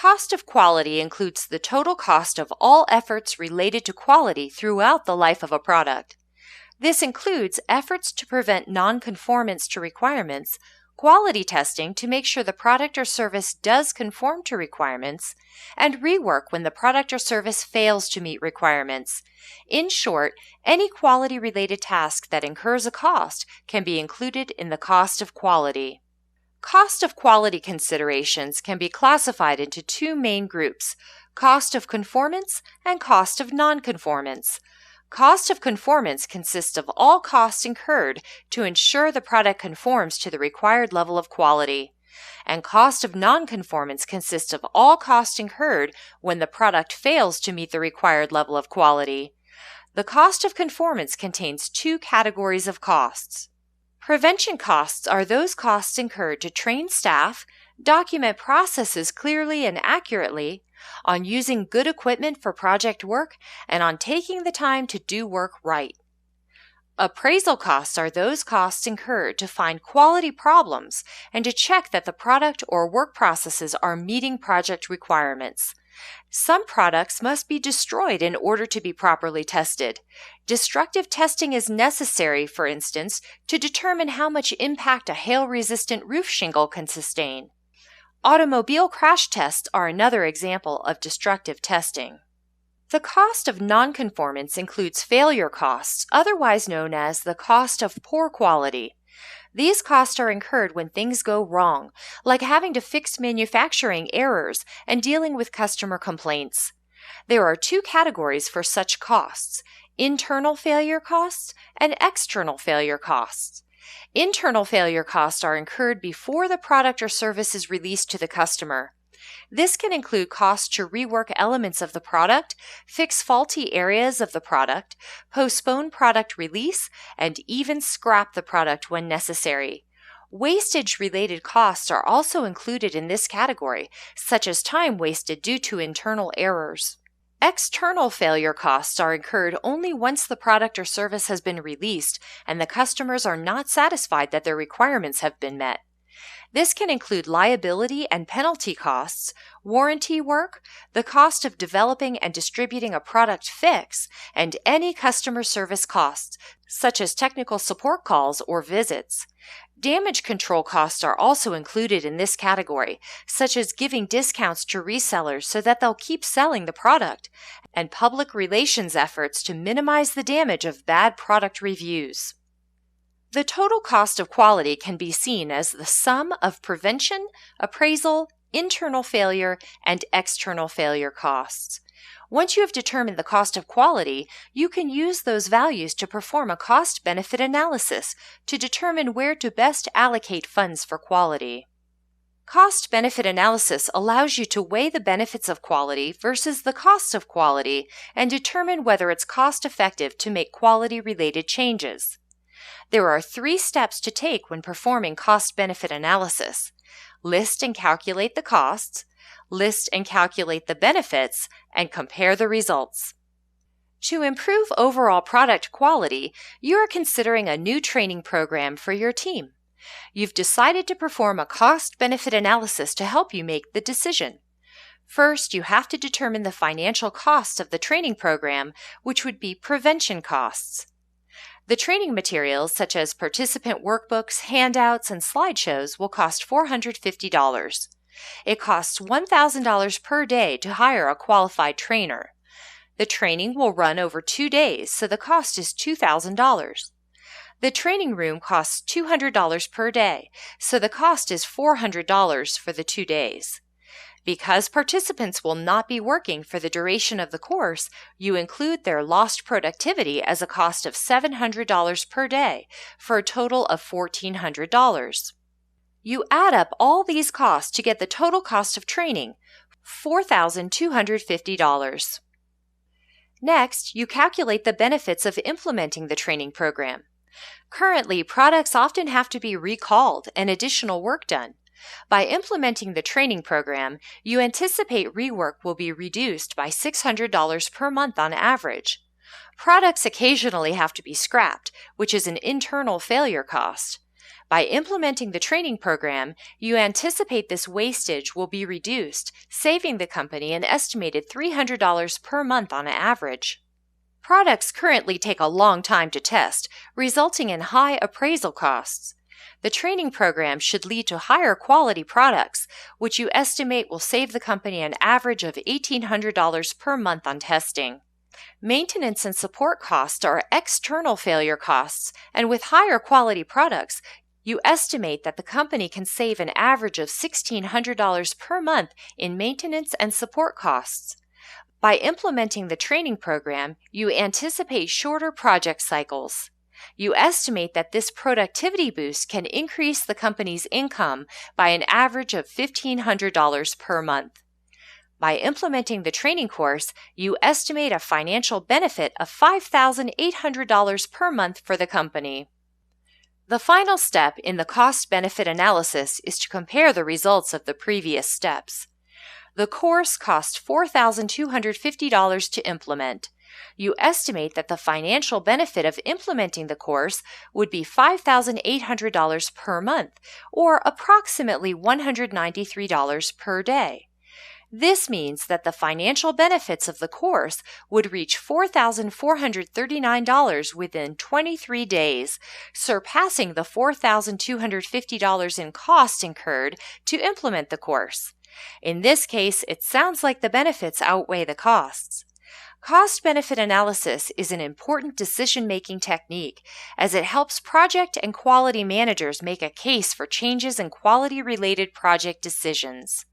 Cost of quality includes the total cost of all efforts related to quality throughout the life of a product. This includes efforts to prevent non-conformance to requirements, quality testing to make sure the product or service does conform to requirements, and rework when the product or service fails to meet requirements. In short, any quality-related task that incurs a cost can be included in the cost of quality. Cost of quality considerations can be classified into two main groups: cost of conformance and cost of nonconformance. Cost of conformance consists of all costs incurred to ensure the product conforms to the required level of quality, and cost of nonconformance consists of all costs incurred when the product fails to meet the required level of quality. The cost of conformance contains two categories of costs. Prevention costs are those costs incurred to train staff, document processes clearly and accurately, on using good equipment for project work, and on taking the time to do work right. Appraisal costs are those costs incurred to find quality problems and to check that the product or work processes are meeting project requirements. Some products must be destroyed in order to be properly tested. Destructive testing is necessary, for instance, to determine how much impact a hail-resistant roof shingle can sustain. Automobile crash tests are another example of destructive testing. The cost of nonconformance includes failure costs, otherwise known as the cost of poor quality. These costs are incurred when things go wrong, like having to fix manufacturing errors and dealing with customer complaints. There are two categories for such costs: internal failure costs and external failure costs. Internal failure costs are incurred before the product or service is released to the customer. This can include costs to rework elements of the product, fix faulty areas of the product, postpone product release, and even scrap the product when necessary. Wastage-related costs are also included in this category, such as time wasted due to internal errors. External failure costs are incurred only once the product or service has been released and the customers are not satisfied that their requirements have been met. This can include liability and penalty costs, warranty work, the cost of developing and distributing a product fix, and any customer service costs, such as technical support calls or visits. Damage control costs are also included in this category, such as giving discounts to resellers so that they'll keep selling the product, and public relations efforts to minimize the damage of bad product reviews. The total cost of quality can be seen as the sum of prevention, appraisal, internal failure, and external failure costs. Once you have determined the cost of quality, you can use those values to perform a cost-benefit analysis to determine where to best allocate funds for quality. Cost-benefit analysis allows you to weigh the benefits of quality versus the costs of quality and determine whether it's cost-effective to make quality-related changes. There are 3 steps to take when performing cost-benefit analysis: list and calculate the costs, list and calculate the benefits, and compare the results. To improve overall product quality, you are considering a new training program for your team. You've decided to perform a cost-benefit analysis to help you make the decision. First, you have to determine the financial cost of the training program, which would be prevention costs. The training materials, such as participant workbooks, handouts, and slideshows, will cost $450. It costs $1,000 per day to hire a qualified trainer. The training will run over 2 days, so the cost is $2,000. The training room costs $200 per day, so the cost is $400 for the 2 days. Because participants will not be working for the duration of the course, you include their lost productivity as a cost of $700 per day, for a total of $1,400. You add up all these costs to get the total cost of training, $4,250. Next, you calculate the benefits of implementing the training program. Currently, products often have to be recalled and additional work done. By implementing the training program, you anticipate rework will be reduced by $600 per month on average. Products occasionally have to be scrapped, which is an internal failure cost. By implementing the training program, you anticipate this wastage will be reduced, saving the company an estimated $300 per month on average. Products currently take a long time to test, resulting in high appraisal costs. The training program should lead to higher quality products, which you estimate will save the company an average of $1,800 per month on testing. Maintenance and support costs are external failure costs, and with higher quality products, you estimate that the company can save an average of $1,600 per month in maintenance and support costs. By implementing the training program, you anticipate shorter project cycles. You estimate that this productivity boost can increase the company's income by an average of $1,500 per month. By implementing the training course, you estimate a financial benefit of $5,800 per month for the company. The final step in the cost-benefit analysis is to compare the results of the previous steps. The course cost $4,250 to implement. You estimate that the financial benefit of implementing the course would be $5,800 per month, or approximately $193 per day. This means that the financial benefits of the course would reach $4,439 within 23 days, surpassing the $4,250 in cost incurred to implement the course. In this case, it sounds like the benefits outweigh the costs. Cost-benefit analysis is an important decision-making technique as it helps project and quality managers make a case for changes in quality-related project decisions.